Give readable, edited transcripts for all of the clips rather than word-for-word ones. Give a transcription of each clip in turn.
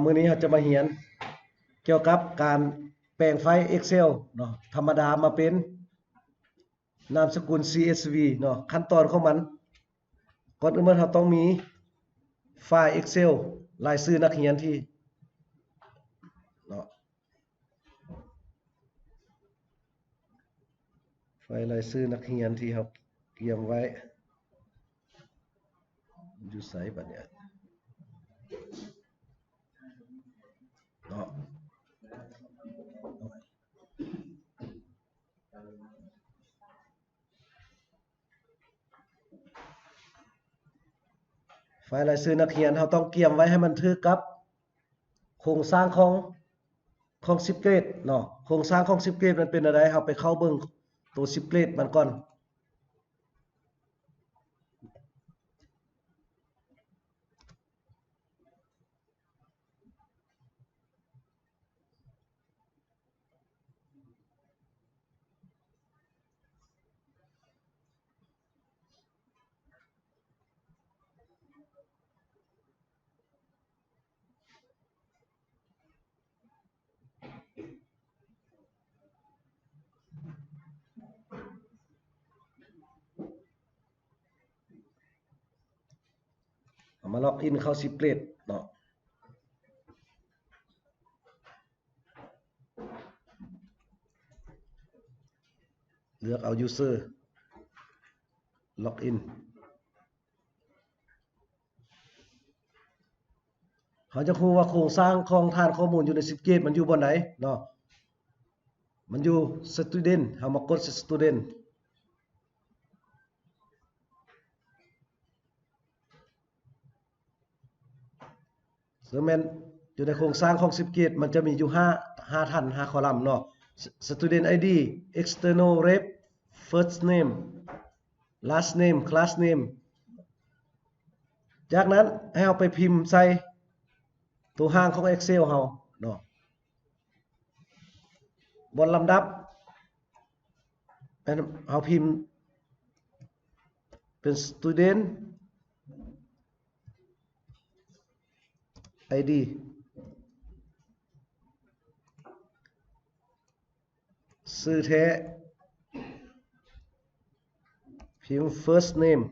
มื้อนี้เราจะมาเรียนเกี่ยวกับการแปลงไฟล์ Excel เนาะธรรมดามาเป็นนามสกุล CSV เนาะขั้นตอนของมันก่อนอื่นเราต้องมีไฟล์ Excel รายชื่อนักเรียนที่เนาะไฟล์รายชื่อนักเรียนที่เราเตรียมไว้อยู่ไสบัดเนี่ยเนาะไฟล์รายชื่อนักเรียนเราต้องเตรียมไว้ให้มันถูกกับโครงสร้างของ10เกรดเนาะโครงสร้างของ10เกรดมันเป็นอะไรเราไปเข้าเบิ่งตัว10เกรดมันก่อนเอามาล็อกอินเข้า10เกรดเนาะเลือกเอา user ล็อกอินเขาจะรู้ว่าโครงสร้างของฐานข้อมูลอยู่ใน10เกตมันอยู่บนไหนเนาะมันอยู่ student เฮามากด student ซึ่งแม่นอยู่ในโครงสร้างของ10เกตมันจะมีอยู่5ท่าน5คอลัมน์เนาะ student id external rep first name last name class name จากนั้นให้เอาไปพิมพ์ใส่ตัวหางของ Excel เฮาเนาะบนลำดับเอาพิมพ์เป็น student id ชื่อแท้พิมพ์ first name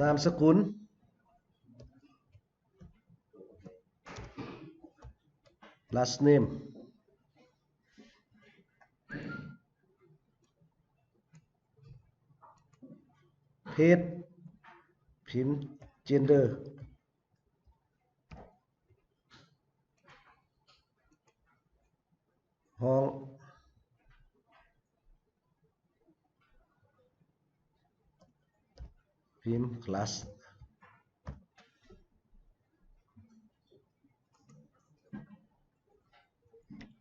นามสกุล last name เพศพิมพ์ gender ห้องพิมพ์ class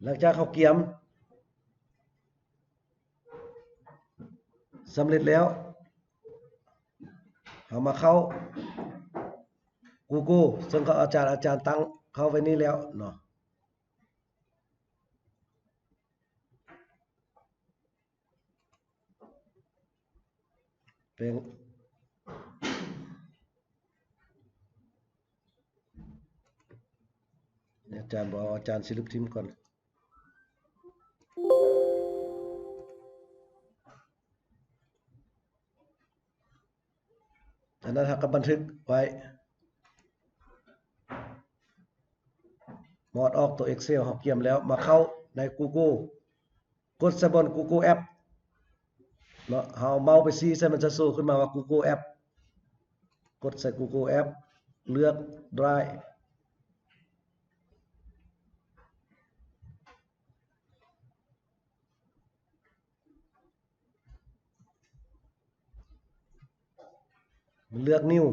หลังจากเขาเกียมสำเร็จแล้วเอามาเข้า Google ซึ่งก็อาจารย์ตั้งเข้าไว้นี่แล้วเนาะเป็นอาจารย์บอกอาจารย์สิลึกทิมก่อนจากนั้นเราก็บันทึกไว้หมดออกตัว Excel เราเกียมแล้วมาเข้าใน Google กดใส่บน Google App เนาะเฮาเมาส์ไปชี้ใส่มันจะโชว์ขึ้นมาว่า Google App กดใส่ Google App เลือก Drive เลือก New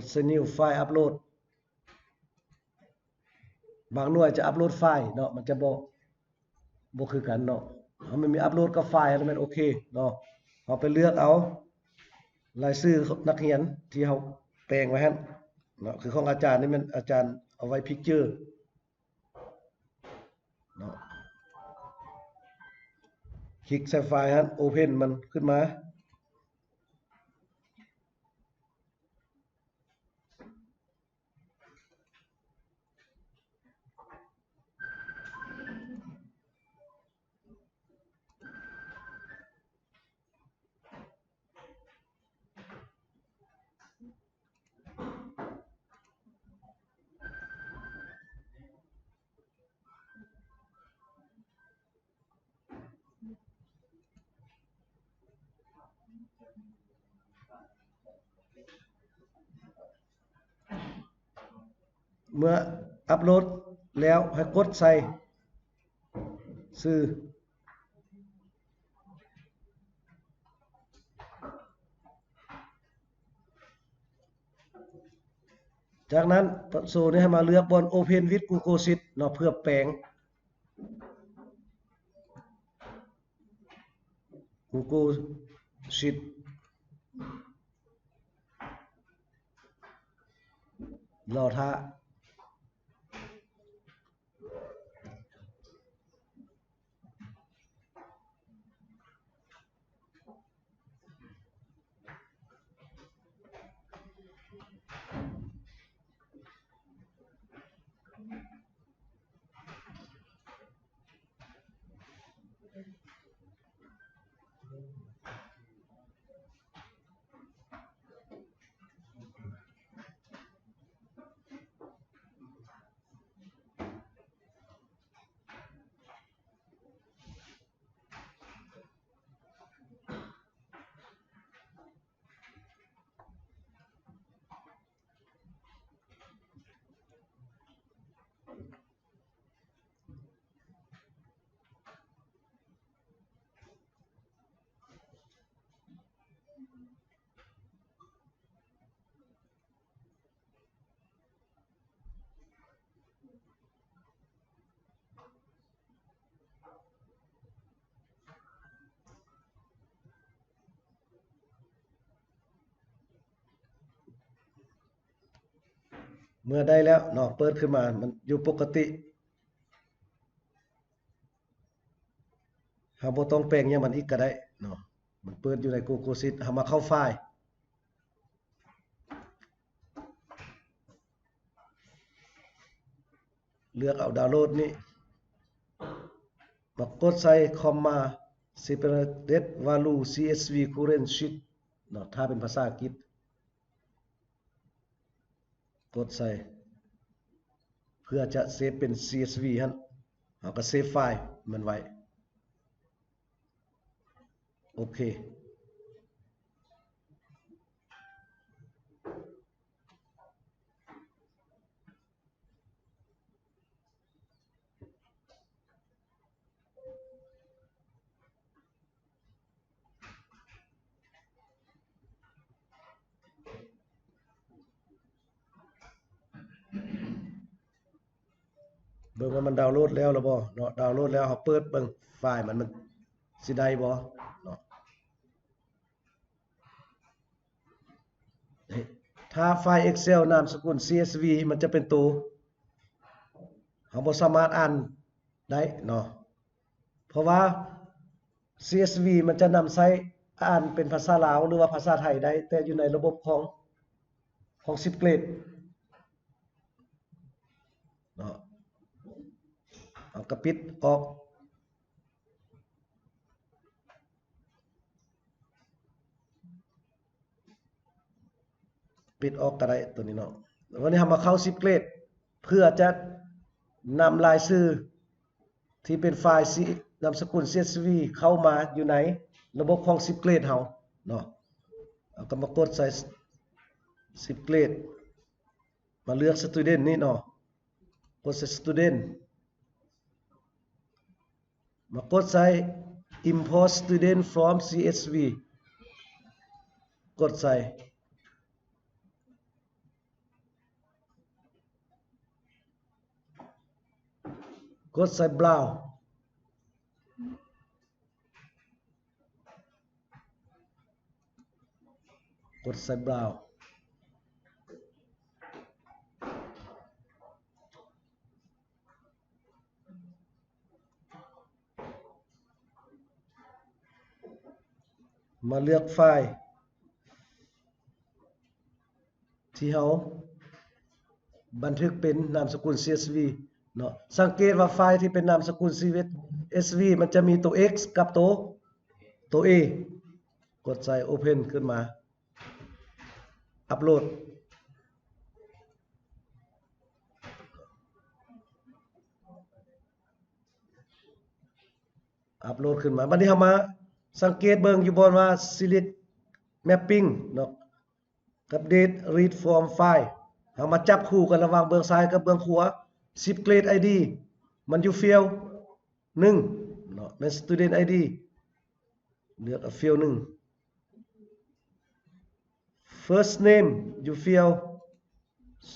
ดใส่ new ไฟล์อัปโหลดบางหน่วยจะอัปโหลดไฟล์เนาะมันจะบ่คือกันเนาะมันมีอัปโหลดกับไฟล์แล้วมันโอเคเนาะเอาไปเลือกเอารายชื่อนักเรียนที่เฮาแปลงไว้หั่นเนาะคือของอาจารย์นี่มันอาจารย์เอาไว้พิกเจอร์เนาะคลิกใส่ไฟล์หั่นโอเพนมันขึ้นมาเมื่ออัปโหลดแล้วให้กดใส่ชื่อจากนั้นโซนนี้ให้มาเลือกบน Open with Google Sheet เนาะเพื่อแปลง Google Sheet รอท่าเมื่อได้แล้วเนาะเปิดขึ้นมามันอยู่ปกติเฮาบ่ต้องแปลงหยังมันอีกก็ได้เนาะมันเปิดอยู่ใน Google Sheet เฮามาเข้าไฟล์เลือกเอาดาวน์โหลดนี่มากดใส่ comma separated value CSV current sheet เนาะถ้าเป็นภาษาอังกฤษกดใส่เพื่อจะเซฟเป็น CSV หั่นเราก็เซฟไฟล์มันไว้โอเคเบิ่งว่ามันดาวน์โหลดแล้วหรือบ่เนาะดาวน์โหลดแล้วเราเปิดเบิ่งไฟล์มันสิได้บ่เนาะถ้าไฟล์ Excel นามสกุล CSV มันจะเป็นตัวเราบ่สามารถอ่านได้เนาะเพราะว่า CSV มันจะนำใช้อ่านเป็นภาษาลาวหรือว่าภาษาไทยได้แต่อยู่ในระบบของ10เกรดเนาะเอาก็ปิดออกก็ได้ตัวนี้เนาะวันนี้เรามาเข้า10เกรดเพื่อจะนำรายชื่อที่เป็นไฟล์นามสกุล CSV เข้ามาอยู่ในระบบของ10เกรดเฮาเนาะเอาก็มากดใส่10เกรดมาเลือก Student นี่เนาะกดใส่ Student มากดใส่ Import Student from CSV กดใส่ กดใส่ brown กดใส่ brown มาเลือกไฟล์ที่เราบันทึกเป็นนามสกุล CSV เนาะสังเกตว่าไฟล์ที่เป็นนามสกุล CSV มันจะมีตัว X กับตัว A กดใส่ Open ขึ้นมาอัปโหลดขึ้นมาบัดนี้เรามาสังเกตเบิ่งอยู่บนว่า Select Mapping เนาะกับ Date Read From File เรามาจับคู่กันระหว่างเบื้องซ้ายกับเบื้องขวา10 Grade ID มันอยู่ Field 1เนาะเป็น Student ID เลือกเอา Field 1 First Name อยู่ Field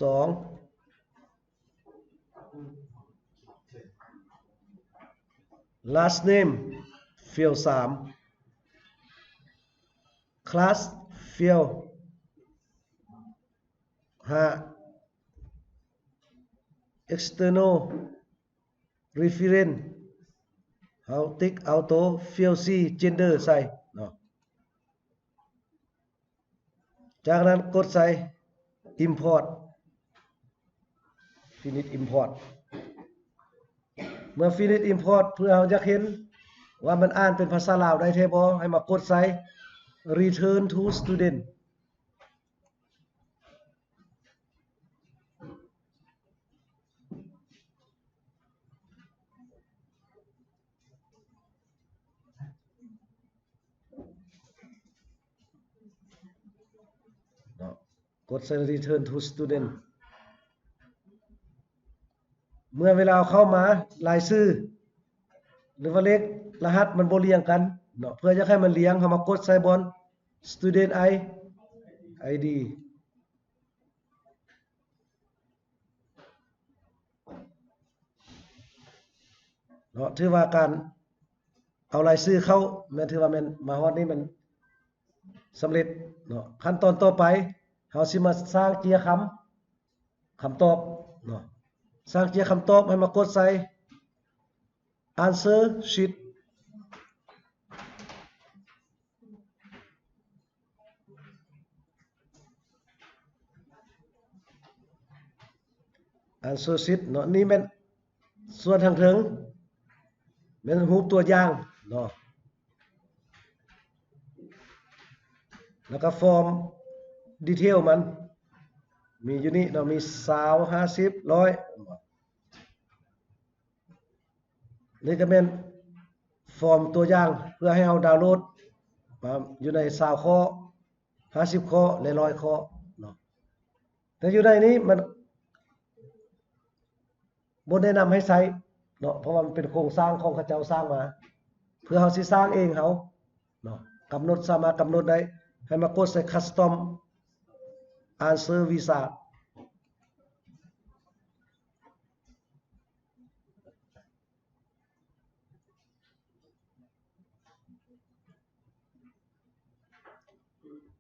2 Last Name Field 3 Class Field 5 External Reference เอาติ๊กเอาตัว Field C Gender ใส่เนาะจากนั้นกดใส่ Import Finish Import เมื่อ Finish Import เพื่อเราจะเห็นว่ามันอ่านเป็นภาษาลาวได้แท้บ่ให้มากดใส่ Return to Student เนาะกดใส่ Return to Student เมื่อเวลาเข้ามารายชื่อหรือว่าเลขรหัสมันบ่เรียงกันเนาะเพื่อจะให้มันเรียงเฮามากดใส่บน Student ID เนาะถือว่าการเอารายชื่อเข้าแม่นถือว่าแม่นมาฮอดนี้มันสำเร็จเนาะขั้นตอนต่อไปเฮาสิมาสร้างเจียคำตอบเนาะสร้างเจียคำตอบให้มากดใส่ Answer Sheet Answer Sheet เนาะนี่แม่นส่วนทางถึงแม่นรูปตัวอย่างเนาะแล้วก็ฟอร์มดีเทลมันมีอยู่นี่เนาะมี20 50 100นี่ก็เป็นฟอร์มตัวอย่างเพื่อให้เราดาวน์โหลดมาอยู่ใน20ข้อ50ข้อและ100ข้อเนาะแต่อยู่ในนี้มันบ่แนะนำให้ใช้เนาะเพราะว่ามันเป็นโครงสร้างของเขาเจ้าสร้างมาเพื่อเฮาสิสร้างเองเฮาเนาะกำหนดสามารถกำหนดได้ให้มากดใส่ Custom Answer Wizard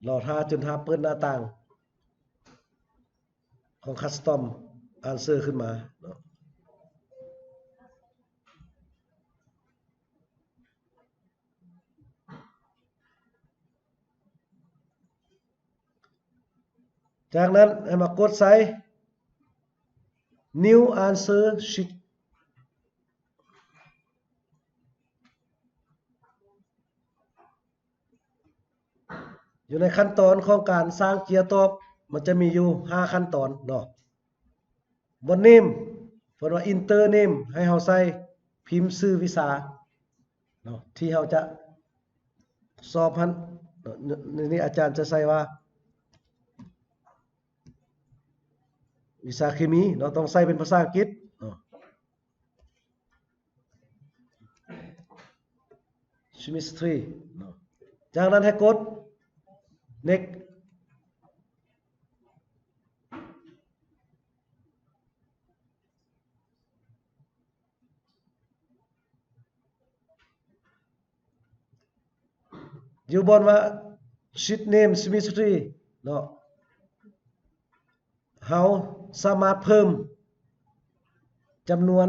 รอท่าจนท่าเปิดหน้าต่างของ Custom Answer ขึ้นมาเนาะจากนั้นให้มากดใส่ New Answer Sheet อยู่ในขั้นตอนของการสร้างเจียตอบมันจะมีอยู่5ขั้นตอนเนาะบน Name เพิ่นว่า Enter Name ให้เฮาใส่พิมพ์ชื่อวิชาเนาะที่เฮาจะสอบหันนี่อาจารย์จะใส่ว่าวิชาเคมีเนาะต้องใส่เป็นภาษาอังกฤษเนาะ Chemistry เนาะจากนั้นให้กด Next จ อยู่บนว่า sheet name symmetry เนาะเฮาสามารถเพิ่มจำนวน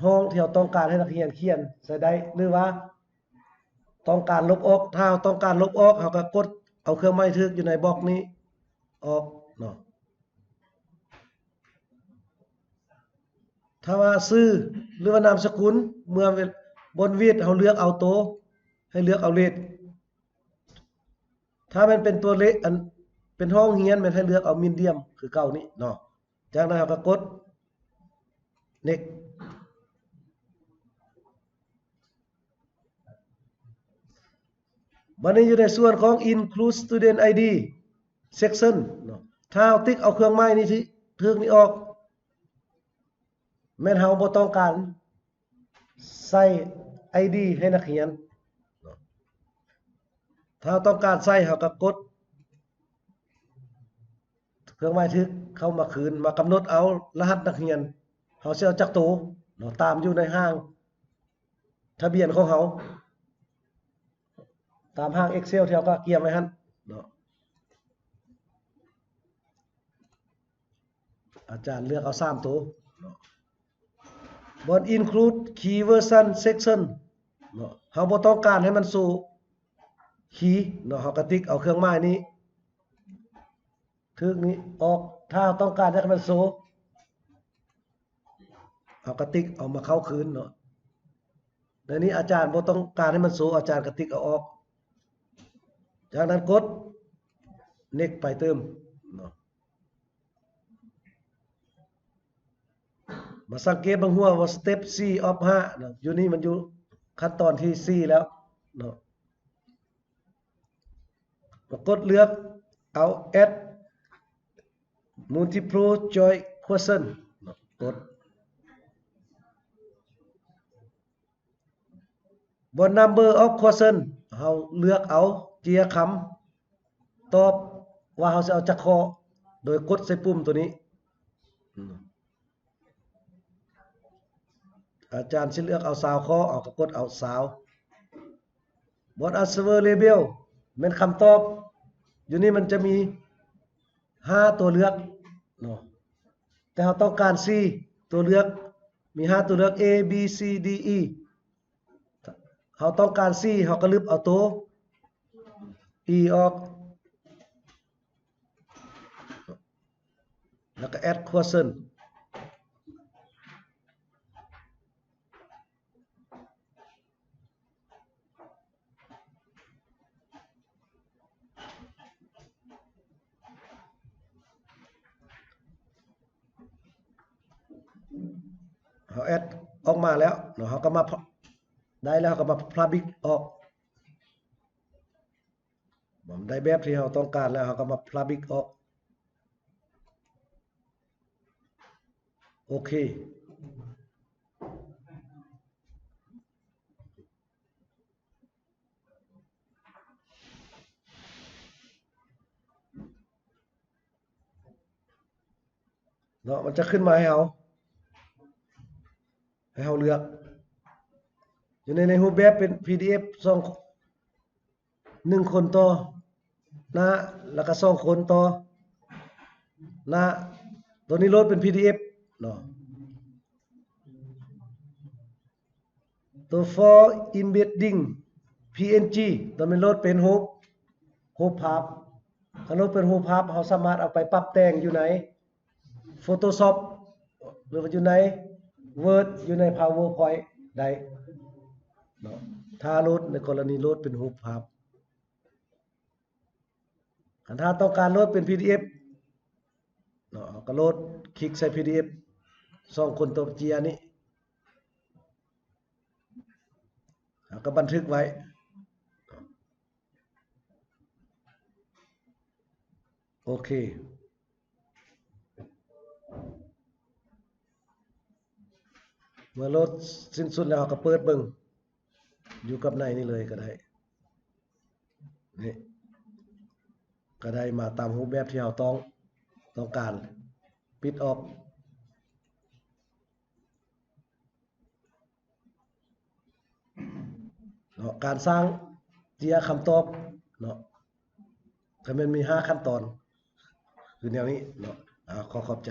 ห้องที่เราต้องการให้นักเรียนเขียนใส่ได้หรือว่าต้องการลบออกถ้าต้องการลบออกเราก็กดเอาเครื่องหมายทึกอยู่ในบล็อกนี้ออกเนาะถ้าว่าชื่อหรือว่านามสกุลเมื่อบนวีดเราเลือกเอาโตให้เลือกเอาเลขถ้ามันเป็นตัวเลขอันเป็นห้องเรียนมันให้เลือกเอามีเดียมคือเก่านี้เนาะจากนั้นเราก็กด next บัดนี้อยู่ในส่วนของ include student ID section เนาะถ้าเอาติ๊กเอาเครื่องหมายนี้ที่ทึกนี้ออกแม่นเฮาบ่ต้องการใส่ ID ให้นักเรียนเนาะถ้าต้องการใส่เฮาก็กดเครื่องหมายทึกเข้ามาคืนมากำหนดเอารหัสนักเรียนเฮาสิเอาจักโตเนาะตามอยู่ในห้างทะเบียนของเฮาตามห้าง Excel ที่เฮาก็เกียมไว้หั่นเนาะอาจารย์เลือกเอา3ตัวเนาะบน include key version section เนาะเฮาบ่ต้องการให้มันสู่คีย์เนาะเฮาก็ติ๊กเอาเครื่องหมายนี้ทึกนี้ออกถ้าต้องการให้มันสู่เฮาก็ติ๊กเอามาเข้าคืนเนาะในนี้อาจารย์บ่ต้องการให้มันสู่อาจารย์ก็ติ๊กเอาออกจากนั้นกด next ไปเติมเนาะมาสังเกตบางหัวว่า step C of 5เนาะอยู่นี่มันอยู่ขั้นตอนที่4แล้วเนาะก็กดเลือกเอา add multiple choice question เนาะกดบน number of question เฮาเลือกเอาเจียคำตอบว่าเฮาสิเอาจักข้อโดยกดใส่ปุ่มตัวนี้อาจารย์สิเลือกเอา20ข้อเอาก็กดเอา20บน answer label แม่นคำตอบอยู่นี่มันจะมี5ตัวเลือกเนาะแต่เราต้องการ C ตัวเลือกมี5ตัวเลือก A B C D E เราต้องการ C เราก็ลึบเอาตัว E ออกแล้วก็ add question เราแอดออกมาแล้วเนาะเราก็มาได้แล้วก็มาพาบิกออกผมได้แบบที่เราต้องการแล้วเราก็มาพาบิกออกโอเคเนาะมันจะขึ้นมาให้เราเลือกอยู่ในรูปแบบเป็น PDF 1คนต่อนะแล้วก็2คนต่อนะตัวนี้โหลดเป็น PDF เนาะตัว for embedding PNG ตัวนี้โหลดเป็นรูปภาพถ้าโหลดเป็นรูปภาพเราสามารถเอาไปปรับแต่งอยู่ใน Photoshop หรือว่าอยู่ใน Word อยู่ใน PowerPoint ได้เนาะถ้าโหลดในกรณีโหลดเป็นรูปภาพถ้าต้องการโหลดเป็น PDF เนาะก็โหลดคลิกใส่ PDF 2คนตัวเจียนี้ก็บันทึกไว้โอเคเมื่อโหลดสิ้นสุดแล้วก็เปิดเบิ่งอยู่กับในนี่เลยก็ได้นี่ก็ได้มาตามรูปแบบที่เราต้องการปิดออก เนาะการสร้างเจียคำตอบเนาะก็มันมี5ขั้นตอนคือแนวนี้เนาะขอขอบใจ